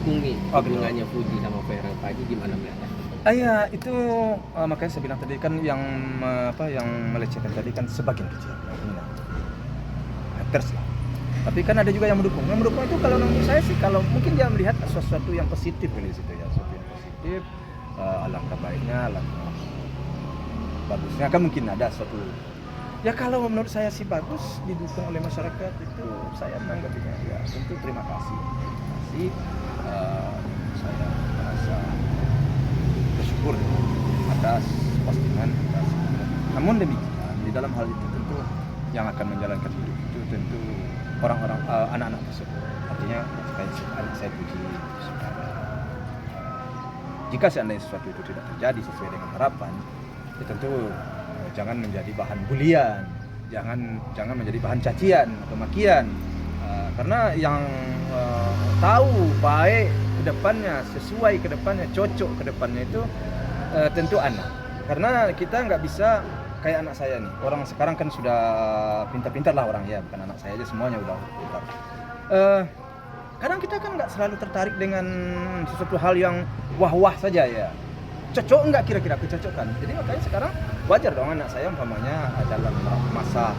mendukung nih hubungannya Fuji sama Ferel. Pak Haji gimana melihatnya? Ya itu makanya saya bilang tadi kan yang yang melecehkan tadi kan sebagian kecil yang ini haters lah. Tapi kan ada juga yang mendukung. Yang mendukung itu kalau menurut saya sih kalau mungkin dia melihat sesuatu yang positif di situ ya, sesuatu yang positif, alangkah baiknya, alangkah bagusnya kan mungkin ada suatu. Ya kalau menurut saya sih bagus didukung oleh masyarakat itu saya menanggapinya ya tentu terima kasih. Saya merasa bersyukur atas postingan. Namun demikian di dalam hal itu tentu yang akan menjalankan hidup itu tentu orang-orang anak-anak tersebut. Artinya saya puji saudara. Jika seandainya sesuatu itu tidak terjadi sesuai dengan harapan, ya tentu jangan menjadi bahan bulian, jangan menjadi bahan cacian atau makian. Karena yang tahu baik ke depannya, sesuai ke depannya, cocok ke depannya itu tentu anak. Karena kita nggak bisa kayak anak saya nih. Orang sekarang kan sudah pintar-pintar lah orang ya, bukan anak saya aja semuanya udah pintar. Kadang kita kan nggak selalu tertarik dengan sesuatu hal yang wah-wah saja ya. Cocok nggak kira-kira kecocokan. Jadi makanya sekarang wajar dong anak saya umpamanya dalam masa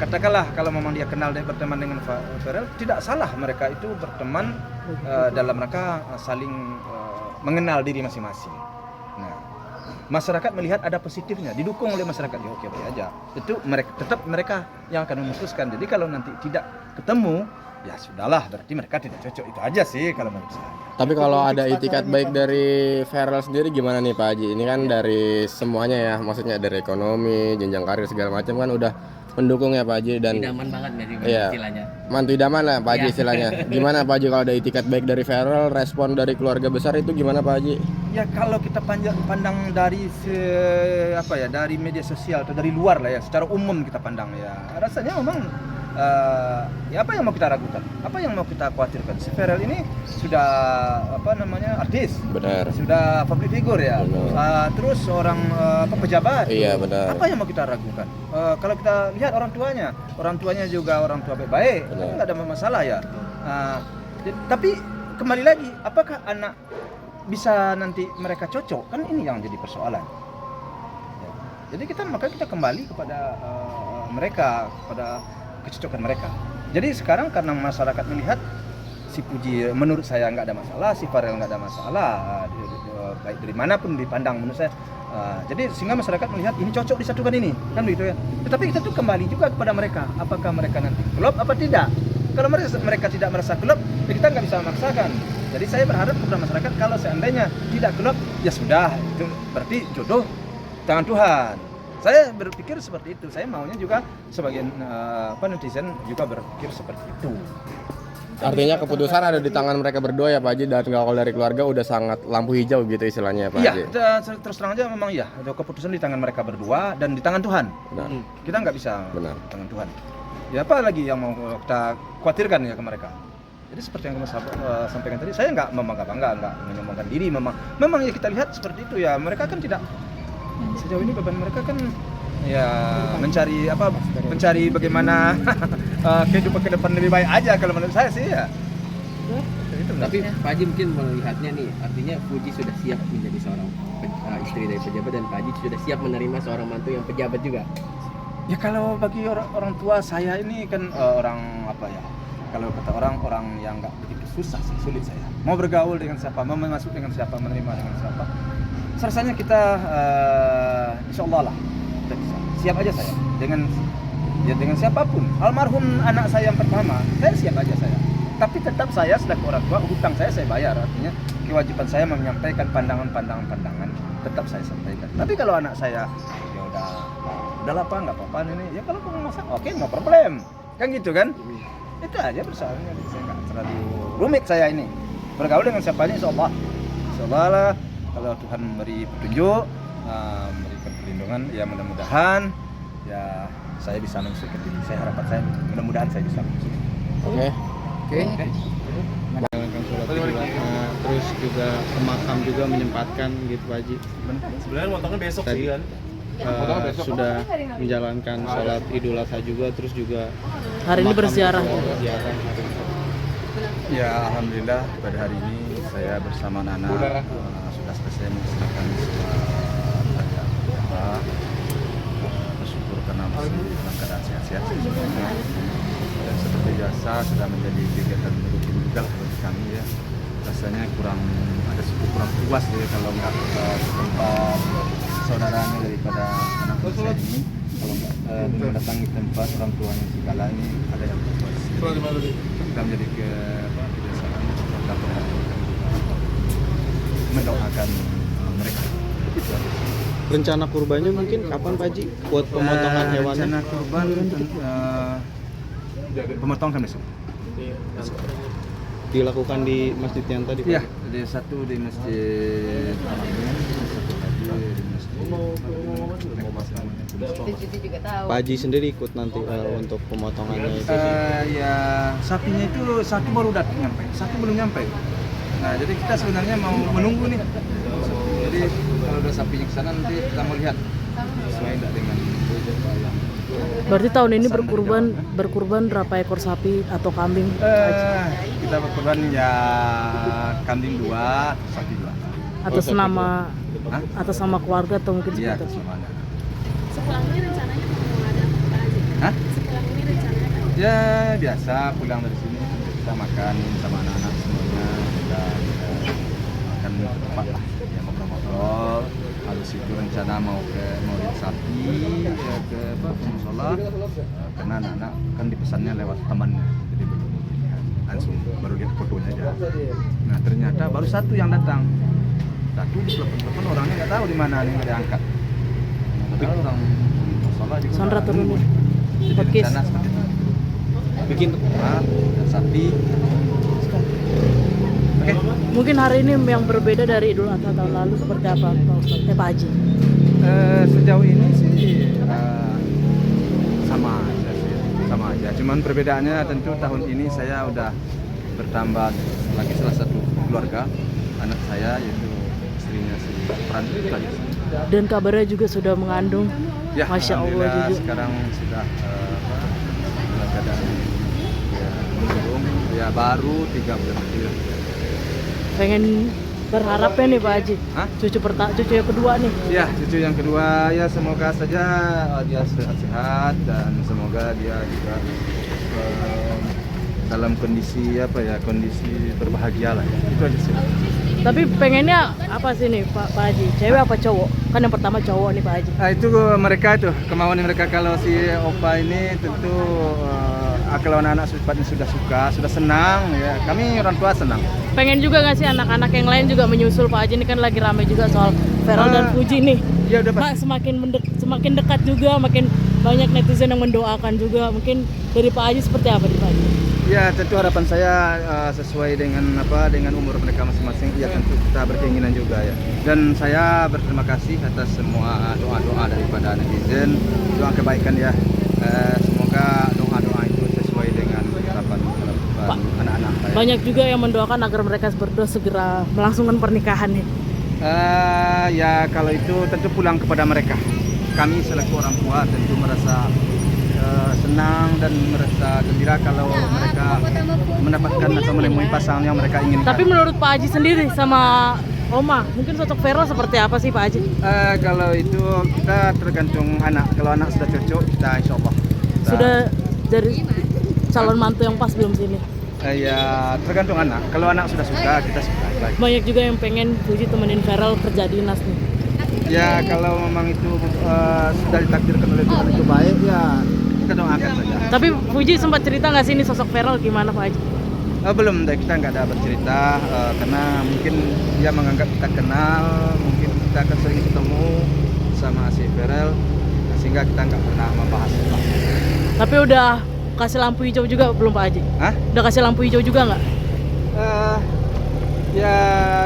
katakanlah kalau memang dia kenal dan berteman dengan Ferel, tidak salah mereka itu berteman dalam rangka saling mengenal diri masing-masing. Nah, masyarakat melihat ada positifnya, didukung oleh masyarakat ya oke aja. Itu mereka yang akan memutuskan. Jadi kalau nanti tidak ketemu, ya sudahlah, berarti mereka tidak cocok. Itu aja sih kalau menurut saya. Tapi kalau ada itikat baik dari Ferel sendiri gimana nih Pak Haji? Ini kan dari semuanya ya, maksudnya dari ekonomi, jenjang karir segala macam kan udah mendukung ya Pak Haji dan idaman banget dari istilahnya. Mantu idaman lah Pak Haji istilahnya. Gimana Pak Haji kalau ada itikat baik dari Ferel, respon dari keluarga besar itu gimana Pak Haji? Ya kalau kita pandang dari dari media sosial atau dari luar lah ya, secara umum kita pandang ya, rasanya memang ya apa yang mau kita ragukan, apa yang mau kita khawatirkan. Si Ferel ini sudah artis, benar, sudah public figure ya, terus seorang pejabat, iya benar. Apa yang mau kita ragukan? Kalau kita lihat orang tuanya juga orang tua baik-baik, nggak ada masalah ya. Tapi kembali lagi, apakah anak bisa nanti mereka cocok? Kan ini yang jadi persoalan. Ya. Jadi makanya kita kembali kepada mereka, kepada kecocokan mereka. Jadi sekarang karena masyarakat melihat si Puji menurut saya nggak ada masalah, si Ferel nggak ada masalah, baik dari manapun dipandang menurut saya. Jadi sehingga masyarakat melihat ini cocok disatukan ini, kan begitu ya. Tetapi kita tuh kembali juga kepada mereka, apakah mereka nanti klop apa tidak. Kalau mereka tidak merasa klop, ya kita nggak bisa memaksakan. Jadi saya berharap kepada masyarakat kalau seandainya tidak klop, ya sudah, itu berarti jodoh tangan Tuhan. Saya berpikir seperti itu. Saya maunya juga sebagian netizen juga berpikir seperti itu. Artinya keputusan ada di tangan mereka berdua ya Pak Haji, dan kalau dari keluarga udah sangat lampu hijau gitu istilahnya Pak Haji. Iya, terus terang aja memang iya, ada keputusan di tangan mereka berdua dan di tangan Tuhan. Benar. Kita nggak bisa Benar. di tangan Tuhan. Ya apa lagi yang mau kita khawatirkan ya ke mereka. Jadi seperti yang kamu sampaikan tadi, saya nggak membangga-bangga, nggak menyombongkan diri. Memang ya kita lihat seperti itu ya. Mereka kan tidak, sejauh ini beban mereka kan ya mencari bagaimana kehidupan ke depan lebih baik aja kalau menurut saya sih ya. Tapi Pak Haji mungkin melihatnya nih, artinya Fuji sudah siap menjadi seorang istri dari pejabat dan Pak Haji sudah siap menerima seorang mantu yang pejabat juga. Ya kalau bagi orang tua saya ini kan kalau kata orang yang nggak begitu susah sih, sulit saya. Mau bergaul dengan siapa, mau masuk dengan siapa, menerima dengan siapa. Rasanya kita insya Allah lah kita bisa. Siap aja saya dengan siapapun. Almarhum anak saya yang pertama, saya siap aja saya. Tapi tetap saya selaku orang tua, hutang saya bayar. Artinya kewajiban saya menyampaikan pandangan tetap saya sampaikan. Tapi kalau anak saya ya udahlah Pak, nggak apa-apa ini. Ya kalau mau masak, oke, no problem. Kan gitu kan? Itu aja persoalannya. Saya nggak terlalu rumit saya ini. Bergaul dengan siapa aja insya Allah lah. Kalau Tuhan memberi petunjuk, memberikan perlindungan, ya mudah-mudahan ya saya bisa masuk ke diri. Saya harapan saya mudah-mudahan saya bisa masuk. Oke. Menjalankan sholat Idul Adha, terus juga ke makam juga menyempatkan gitu Pak Haji. Sebenarnya motongnya besok Tadi sih kan. Sudah menjalankan sholat Idul Adha juga, terus juga hari ini berziarah. berziarah. Ya, alhamdulillah pada hari ini saya bersama anak-anak sudah selesai melaksanakan raya Idul Adha. Bersyukur karena masih dalam keadaan sehat-sehat semuanya. Dan seperti biasa sudah menjadi kegiatan rutin juga lah bagi kami ya. Rasanya kurang puas ya kalau nggak tempat saudaranya daripada anak saya ini. Kalau nggak mendatangi tempat orang tuanya segala ini ada yang puas. Kita menjadi kebiasaan kita mendoakan mereka. Rencana kurbannya mungkin kapan Pak Haji buat pemotongan hewannya? Rencana kurban pemotongan besok. Dilakukan di masjid yang tadi Pak? Iya, ada satu di masjid Al-Amin, satu lagi di masjid Cucu juga tahu. Pak Haji sendiri ikut nanti untuk pemotongannya itu? Ya sapinya itu satu baru datang nyampe, satu belum nyampe. Nah jadi kita sebenarnya mau menunggu nih. Jadi kalau udah sapinya ke sana nanti kita mau lihat sesuai enggak dengan yang. Berarti tahun ini berkurban berapa ekor sapi atau kambing? Kita berkorban ya kambing 2, sapi 2. Atas nama keluarga atau mungkin Iya, seperti semuanya. Sepulang ini rencananya mau ada apa aja? Hah? Sepulang ini rencananya kan? Ya biasa pulang dari sini kita makan sama anak-anak semuanya kita makan di tempat lah ya ngobrol-ngobrol. Habis itu rencana mau lihat sapi ya ke musola karena anak-anak kan dipesannya lewat temannya jadi belum lihat langsung baru lihat fotonya aja. Nah ternyata baru satu yang datang. Satu di telepon orangnya nggak tahu di mana nih nggak diangkat. Padahal orang musola juga Sandra turun nunggu. nih. Jadi Oke. rencana seperti itu. Bikin Dan sapi. Oke. Mungkin hari ini yang berbeda dari Idul Adha tahun lalu seperti apa Pak Haji? Sejauh ini sih sama aja sih, sama aja. Cuman perbedaannya tentu tahun ini saya udah bertambah lagi salah satu keluarga anak saya yaitu istrinya si Fran itu aja sih. Dan kabarnya juga sudah mengandung. Ya, Masya Allah alhamdulillah jujur. sekarang sudah dalam keadaan ya mengandung ya baru 3 bulan lebih. Pengen berharapnya nih Pak Haji. Hah? Cucu yang kedua nih. Ya, cucu yang kedua ya semoga saja dia sehat-sehat dan semoga dia juga dalam kondisi kondisi berbahagia lah ya. Itu aja sih. Tapi pengennya apa sih nih Pak Haji? Cewek apa cowok? Kan yang pertama cowok nih Pak Haji. Itu mereka itu kemauan mereka kalau si Opa ini tentu kalau anak-anak sudah suka, sudah senang ya. Kami orang tua senang. Pengen juga nggak sih anak-anak yang lain juga menyusul Pak Haji? Ini kan lagi ramai juga soal Feral dan Fuji nih. Ya udah Pak, semakin dekat juga, makin banyak netizen yang mendoakan juga. Mungkin dari Pak Haji seperti apa nih Pak Haji? Ya tentu harapan saya sesuai dengan umur mereka masing-masing. Ya tentu kita berkeinginan juga ya. Dan saya berterima kasih atas semua doa-doa daripada netizen, doa kebaikan ya. Semoga doa-doa itu sesuai dengan harapan anak-anak saya. Banyak juga yang mendoakan agar mereka berdua segera melangsungkan pernikahan nih. Ya kalau itu tentu pulang kepada mereka. Kami selaku orang tua tentu merasa senang dan merasa gembira kalau mereka mendapatkan atau menemui pasangan yang mereka inginkan. Tapi menurut Pak Haji sendiri sama Oma, mungkin sosok Feral seperti apa sih Pak Haji? Kalau itu kita tergantung anak. Kalau anak sudah cocok, kita insya Allah. Sudah dari calon mantu yang pas belum sini? Ya tergantung anak. Kalau anak sudah suka, kita suka. Baik. Banyak juga yang pengen Fuji temenin Feral kerja dinas nih. Ya kalau memang itu sudah ditakdirkan oleh Tuhan itu baik, ya kita doakan saja. Tapi Fuji sempat cerita nggak sih ini sosok Feral gimana Pak Haji? Belum, kita nggak ada bercerita karena mungkin dia menganggap kita kenal, mungkin kita akan sering ketemu sama si Ferel sehingga kita nggak pernah membahas itu. Tapi udah kasih lampu hijau juga belum Pak Haji? Hah? Udah kasih lampu hijau juga nggak? Ya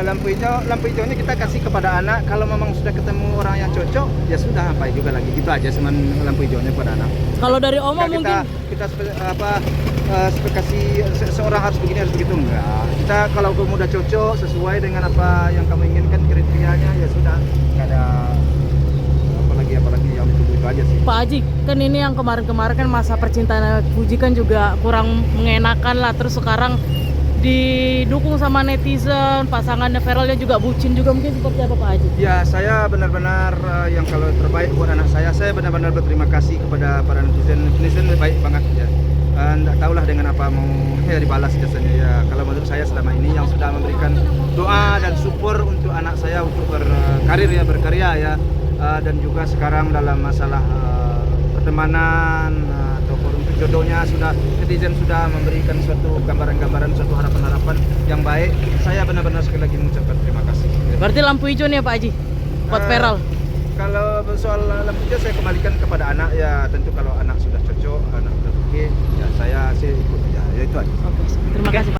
lampu hijaunya kita kasih kepada anak. Kalau memang sudah ketemu orang yang cocok, ya sudah apa juga lagi gitu aja cuman lampu hijaunya pada anak. Kalau dari Oma Enggak, mungkin kita kasih seorang harus begini harus begitu enggak. Kita kalau kamu udah cocok sesuai dengan apa yang kamu inginkan kriterianya ya sudah. Enggak ada apalagi yang itu aja sih. Pak Haji, kan ini yang kemarin-kemarin kan masa percintaan Fuji kan juga kurang mengenakan lah. Terus sekarang didukung sama netizen, pasangannya Feralnya juga bucin juga, mungkin seperti apa Pak Haji? Ya, saya benar-benar yang kalau terbaik buat anak saya benar-benar berterima kasih kepada para netizen. Netizen baik banget ya. Nggak tahulah dengan apa mau ya dibalas jasanya ya. Kalau menurut saya selama ini yang sudah memberikan doa dan support untuk anak saya untuk berkarya ya, dan juga sekarang dalam masalah pertemanan ataupun untuk jodohnya netizen sudah memberikan suatu gambaran-gambaran, suatu harapan-harapan yang baik. Saya benar-benar sekali lagi mengucapkan terima kasih. Berarti lampu hijau nih ya Pak Haji buat Feral. Kalau soal lampu hijau saya kembalikan kepada anak ya, tentu kalau anak sudah cocok, anak sudah oke, ya saya ikut ya itu aja. Oke, terima kasih Pak.